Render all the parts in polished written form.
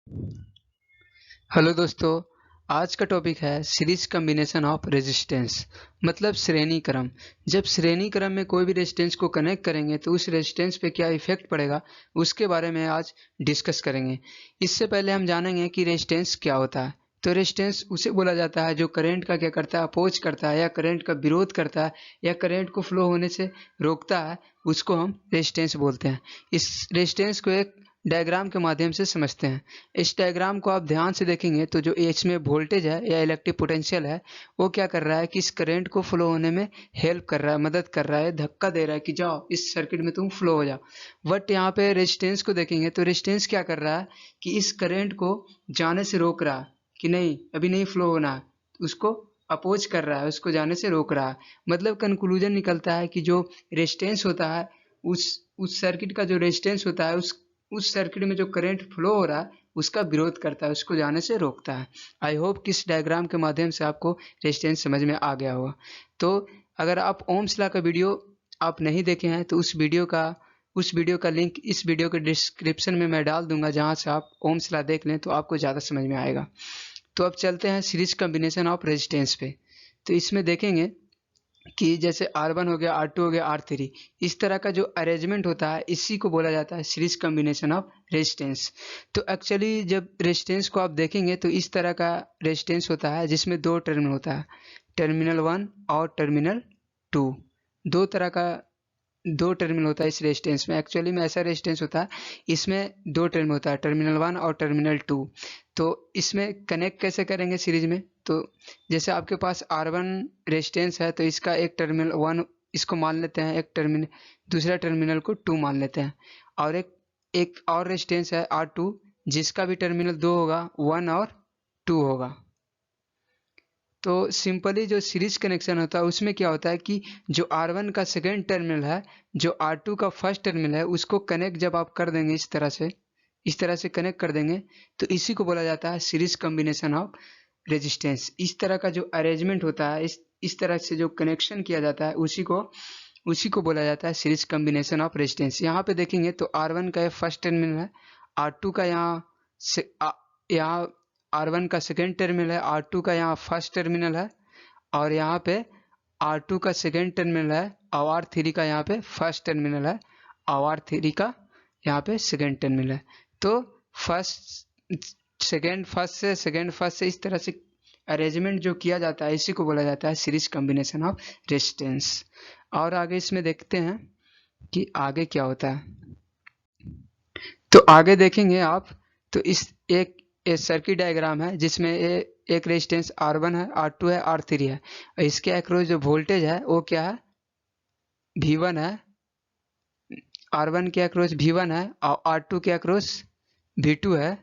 Hello दोस्तों। आज का टॉपिक है सीरीज कॉम्बिनेशन ऑफ रेजिस्टेंस, मतलब श्रेणी क्रम। जब श्रेणी क्रम में कोई भी रेजिस्टेंस को कनेक्ट करेंगे तो उस रेजिस्टेंस पे क्या इफेक्ट पड़ेगा, उसके बारे में आज डिस्कस करेंगे। इससे पहले हम जानेंगे कि रेजिस्टेंस क्या होता है। तो रेजिस्टेंस उसे बोला जाता है जो करंट का क्या करता है, अपोज करता है या करंट का विरोध करता है या करंट को फ्लो होने से रोकता है, उसको हम रेजिस्टेंस बोलते हैं। इस रेजिस्टेंस को एक डायग्राम के माध्यम से समझते हैं। इस डायग्राम को आप ध्यान से देखेंगे तो जो इसमें वोल्टेज है या इलेक्ट्रिक पोटेंशियल है, वो क्या कर रहा है कि इस करंट को फ्लो होने में हेल्प कर रहा है, मदद कर रहा है, धक्का दे रहा है कि जाओ इस सर्किट में तुम फ्लो हो जाओ। बट यहाँ पे रेजिस्टेंस को देखेंगे तो रेजिस्टेंस क्या कर रहा है कि इस करंट को जाने से रोक रहा है कि नहीं, अभी नहीं फ्लो होना है। उसको अपोज कर रहा है, उसको जाने से रोक रहा है। मतलब कंक्लूजन निकलता है कि जो रेजिस्टेंस होता है, उस सर्किट का जो रेजिस्टेंस होता है, उस सर्किट में जो करंट फ्लो हो रहा है उसका विरोध करता है, उसको जाने से रोकता है। आई होप कि इस डायग्राम के माध्यम से आपको रेजिस्टेंस समझ में आ गया होगा। तो अगर आप ओम्स लॉ का वीडियो आप नहीं देखे हैं तो उस वीडियो का लिंक इस वीडियो के डिस्क्रिप्शन में मैं डाल दूंगा, जहां से आप ओम्स लॉ देख लें तो आपको ज़्यादा समझ में आएगा। तो अब चलते हैं सीरीज कॉम्बिनेशन ऑफ रेजिस्टेंस पे। तो इसमें देखेंगे कि जैसे R1 हो गया, R2 हो गया, R3, इस तरह का जो अरेंजमेंट होता है इसी को बोला जाता है सीरीज कॉम्बिनेशन ऑफ रेजिस्टेंस। तो एक्चुअली जब रेजिस्टेंस को आप देखेंगे तो इस तरह का रेजिस्टेंस होता है जिसमें दो टर्मिनल होता है, टर्मिनल 1 और टर्मिनल 2। दो तरह का दो टर्मिनल होता है इस रेजिस्टेंस में। एक्चुअली में ऐसा रेजिस्टेंस होता है, इसमें दो टर्मिनल होता है, टर्मिनल 1 और टर्मिनल 2। तो इसमें कनेक्ट कैसे करेंगे सीरीज में? तो जैसे आपके पास R1 रेजिस्टेंस है तो इसका एक टर्मिनल 1 इसको मान लेते हैं, एक टर्मिनल दूसरा टर्मिनल को 2 मान लेते हैं। और एक एक और रेजिस्टेंस है R2 जिसका भी टर्मिनल 2 होगा, 1 और 2 होगा। तो सिंपली जो सीरीज कनेक्शन होता है उसमें क्या होता है कि जो R1 का सेकेंड टर्मिनल है, जो R2 का फर्स्ट टर्मिनल है, उसको कनेक्ट जब आप कर देंगे इस तरह से कनेक्ट कर देंगे तो इसी को बोला जाता है सीरीज कॉम्बिनेशन ऑफ रेजिस्टेंस। इस तरह का जो अरेंजमेंट होता है, इस तरह से जो कनेक्शन किया जाता है उसी को बोला जाता है सीरीज कॉम्बिनेशन ऑफ रेजिस्टेंस। यहाँ पे देखेंगे तो R1 का ये फर्स्ट टर्मिनल है, R2 का यहाँ R1 का सेकेंड टर्मिनल है, R2 का यहाँ फर्स्ट टर्मिनल है, और यहाँ पे R2 का सेकेंड टर्मिनल है और R3 का यहाँ पे फर्स्ट टर्मिनल है और R3 का यहाँ पे सेकेंड टर्मिनल है। तो सेकेंड फर्स्ट से इस तरह से अरेंजमेंट जो किया जाता है इसी को बोला जाता है सीरीज कॉम्बिनेशन ऑफ रेजिस्टेंस। और आगे इसमें देखते हैं कि आगे क्या होता है। तो आगे देखेंगे आप तो इस एक सर्किट डायग्राम है जिसमें एक रेजिस्टेंस R1 है, R2 है, R3 है। इसके अक्रॉस जो वोल्टेज है वो क्या है, V1 है। R1 के अक्रॉस V1 है और R2 के अक्रॉस V2 है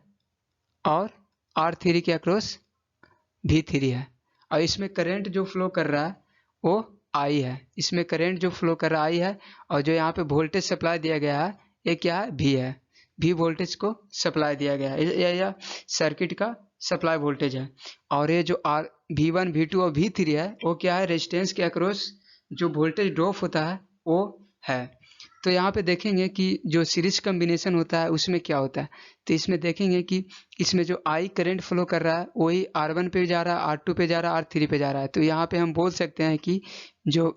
और R3 के अक्रॉस V3 है। और इसमें करंट जो फ्लो कर रहा है वो I है। इसमें करंट जो फ्लो कर रहा है I है, और जो यहाँ पे वोल्टेज सप्लाई दिया गया है ये क्या है, V है। V वोल्टेज को सप्लाई दिया गया है, यह सर्किट का सप्लाई वोल्टेज है। और ये जो V1 V2 और V3 है वो क्या है, रेजिस्टेंस के अक्रॉस जो वोल्टेज ड्रॉप होता है वो है। तो यहाँ पे देखेंगे कि जो सीरीज कॉम्बिनेशन होता है उसमें क्या होता है। तो इसमें देखेंगे कि इसमें जो I करंट फ्लो कर रहा है वही R1 पे जा रहा है, R2 पे जा रहा है, R3 पे जा रहा है। तो यहाँ पे हम बोल सकते हैं कि जो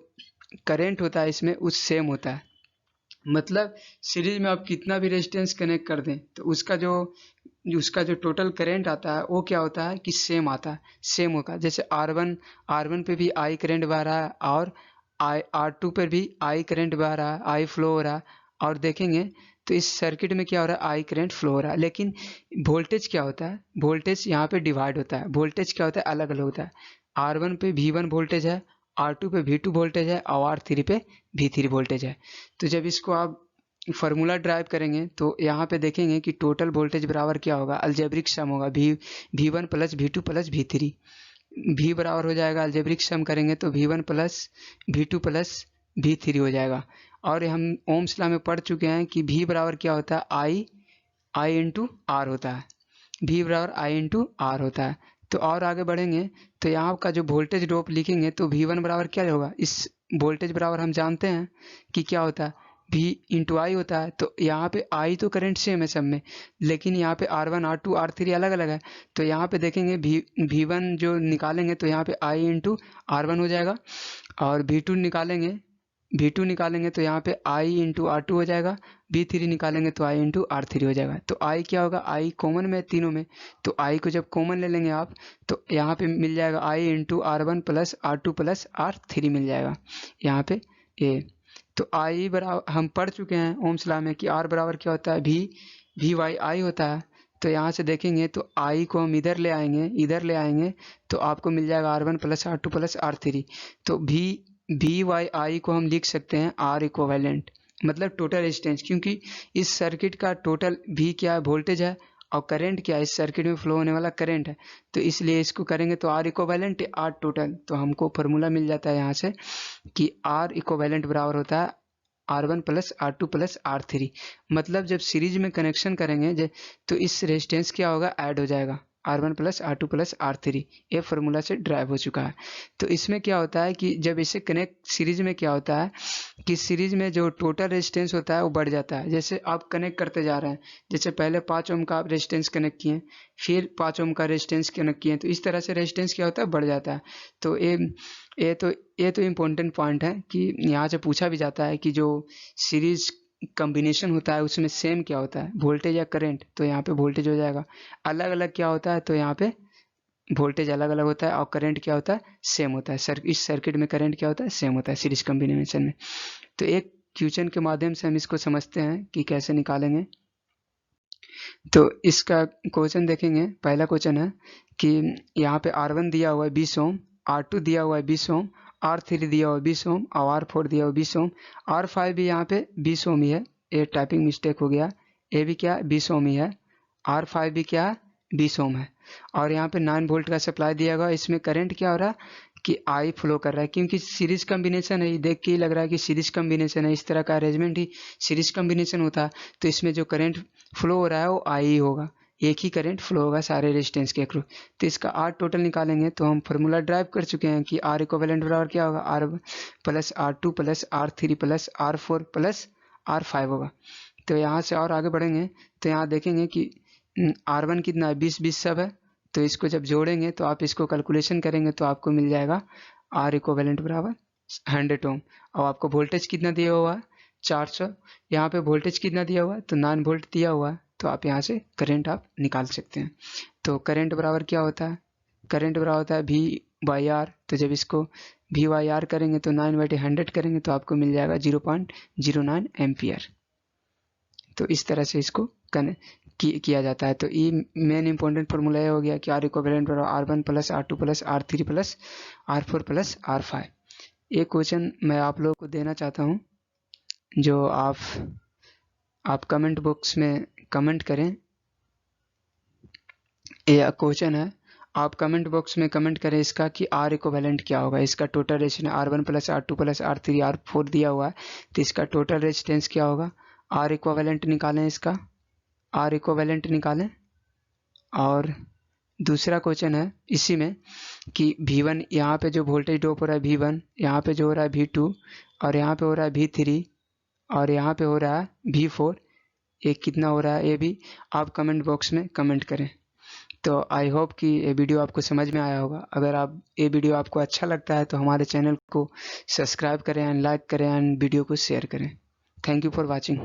करंट होता है इसमें उस सेम होता है। मतलब सीरीज में आप कितना भी रेजिस्टेंस कनेक्ट कर दें तो उसका जो टोटल करंट आता है वो क्या होता है कि सेम आता है, सेम होगा। जैसे R1 पे भी I करंट बह रहा है और R2 पर भी I करंट बह रहा है, I फ्लो हो रहा है। और देखेंगे तो इस सर्किट में क्या हो रहा है, I करंट फ्लो हो रहा है। लेकिन वोल्टेज क्या होता है, वोल्टेज यहाँ पे डिवाइड होता है। वोल्टेज क्या होता है, अलग अलग होता है। R1 पे V1 वोल्टेज है, R2 पे V2 वोल्टेज है और R3 पे V3 वोल्टेज है। तो जब इसको आप फार्मूला ड्राइव करेंगे तो यहाँ पे देखेंगे कि टोटल वोल्टेज बराबर क्या होगा, अलजेब्रिक सम होगा, V1 plus V2 plus V3। V बराबर हो जाएगा, अलजेब्रिक सम करेंगे तो V1 plus V2 plus V3 हो जाएगा। और हम ओम्स लॉ में पढ़ चुके हैं कि V बराबर क्या होता है, I इंटू R होता है। V बराबर I इंटू R होता है। तो और आगे बढ़ेंगे तो यहाँ का जो वोल्टेज ड्रॉप लिखेंगे तो V1 बराबर क्या होगा, इस वोल्टेज बराबर हम जानते हैं कि क्या होता है, V इंटू आई होता है, तो यहाँ पे I तो करंट सेम है सब में, लेकिन यहाँ पे R1 R2 R3 अलग अलग है। तो यहाँ पे देखेंगे V1 जो निकालेंगे तो यहाँ पे I इंटू R1 हो जाएगा, और V2 निकालेंगे तो यहाँ पे I इंटू R2 हो जाएगा, V3 निकालेंगे तो I इंटू R3 हो जाएगा। तो I क्या होगा, I कॉमन में तीनों में, तो I को जब कॉमन ले लेंगे आप तो यहाँ पे मिल जाएगा I into R1 plus R2 plus R3 मिल जाएगा यहाँ पे ये। तो I बराबर हम पढ़ चुके हैं ओम्स लॉ में कि R बराबर क्या होता है, V बाई I होता है। तो यहाँ से देखेंगे तो I को हम इधर ले आएंगे तो आपको मिल जाएगा R1 plus R2 plus R3। तो V बाई I को हम लिख सकते हैं R इक्विवेलेंट, मतलब टोटल रेजिस्टेंस, क्योंकि इस सर्किट का टोटल V क्या है, वोल्टेज है, और करंट क्या है, इस सर्किट में फ्लो होने वाला करंट है। तो इसलिए इसको करेंगे तो R इक्विवेलेंट R टोटल, तो हमको फॉर्मूला मिल जाता है यहाँ से कि R इक्विवेलेंट बराबर होता है R1 plus R2 plus R3। मतलब जब सीरीज में कनेक्शन करेंगे तो इस रेजिस्टेंस क्या होगा, ऐड हो जाएगा R1 plus R2 plus R3। ये फार्मूला से ड्राइव हो चुका है। तो इसमें क्या होता है कि जब इसे कनेक्ट सीरीज में क्या होता है कि सीरीज में जो टोटल रेजिस्टेंस होता है वो बढ़ जाता है। जैसे आप कनेक्ट करते जा रहे हैं, जैसे पहले 5 ओम का आप रेजिस्टेंस कनेक्ट किए, फिर 5 ओम का रेजिस्टेंस कनेक्ट किए, तो इस तरह से रेजिस्टेंस क्या होता है, बढ़ जाता है। तो ये तो इम्पोर्टेंट पॉइंट है कि यहाँ से पूछा भी जाता है कि जो सीरीज कॉम्बिनेशन होता है उसमें सेम क्या होता है, वोल्टेज या करंट। तो यहाँ पे वोल्टेज हो जाएगा, अलग अलग क्या होता है, तो यहाँ पे वोल्टेज अलग अलग होता है और करंट क्या होता है, सेम होता है। इस सर्किट में करंट क्या होता है, सेम होता है सीरीज कॉम्बिनेशन में। तो एक क्वेश्चन के माध्यम से हम इसको समझते हैं कि कैसे निकालेंगे। तो इसका क्वेश्चन देखेंगे, पहला क्वेश्चन है कि यहाँ पे R1 दिया हुआ है 20 ओम, R2 दिया हुआ है 20 ओम, R3 दिया हुआ है 20 ओम और R4 दिया हुआ है 20 ओम, R5 भी यहाँ पे 20 ओम ही है, ये टाइपिंग मिस्टेक हो गया, ये भी क्या 20 ओम ही है, R5 भी क्या 20 ओम है, और यहाँ पे 9 वोल्ट का सप्लाई दिया हुआ है। इसमें करंट क्या हो रहा है कि I फ्लो कर रहा है, क्योंकि सीरीज कॉम्बिनेशन है, देख के ही लग रहा है कि सीरीज कॉम्बिनेशन है, इस तरह का अरेंजमेंट ही सीरीज कॉम्बिनेशन होता है। तो इसमें जो करंट फ्लो हो रहा है वो I ही होगा, एक ही करंट फ्लो होगा सारे रेजिस्टेंस के थ्रू। तो इसका R टोटल निकालेंगे तो हम फार्मूला ड्राइव कर चुके हैं कि R इक्विवेलेंट बराबर क्या होगा, R plus R2 plus R3 plus R4 plus R5 होगा। तो यहाँ से और आगे बढ़ेंगे तो यहाँ देखेंगे कि R1 कितना है, 20 सब है, तो इसको जब जोड़ेंगे तो आप इसको कैलकुलेशन करेंगे तो आपको मिल जाएगा R इक्विवेलेंट बराबर 100 ओम। और आपको वोल्टेज कितना दिया हुआ है, 400, यहाँ पे वोल्टेज कितना दिया हुआ है, तो 9 वोल्ट दिया हुआ है। तो आप यहाँ से करंट आप निकाल सकते हैं। तो करंट बराबर क्या होता है, करंट बराबर होता है V बाई R। तो जब इसको V बाई R करेंगे तो 9/100 करेंगे तो आपको मिल जाएगा 0.09 एम्पियर। तो इस तरह से इसको किया जाता है। तो ये मेन इंपॉर्टेंट फार्मूला ये हो गया कि R इक्विवेलेंट बराबर R1 plus R2 plus R3 plus R4 plus R5। ये क्वेश्चन मैं आप लोगों को देना चाहता हूँ, जो आप कमेंट बॉक्स में कमेंट करें। ये क्वेश्चन है, आप कमेंट बॉक्स में कमेंट करें इसका कि R इक्विवेलेंट क्या होगा। इसका total resistance R1 plus R2 plus R3 R4 दिया हुआ है, तो इसका टोटल रेजिस्टेंस क्या होगा, R इक्विवेलेंट निकालें, इसका R इक्विवेलेंट निकालें। और दूसरा क्वेश्चन है इसी में कि V1 यहाँ पे जो वोल्टेज ड्रॉप हो रहा है V1, यहाँ पे जो हो रहा है V2, और यहाँ पे हो रहा है V3, और यहाँ पे हो रहा है V4, ये कितना हो रहा है ये भी आप कमेंट बॉक्स में कमेंट करें। तो आई होप कि ये वीडियो आपको समझ में आया होगा। अगर ये वीडियो आपको अच्छा लगता है तो हमारे चैनल को सब्सक्राइब करें एंड लाइक करें एंड वीडियो को शेयर करें। Thank you for watching.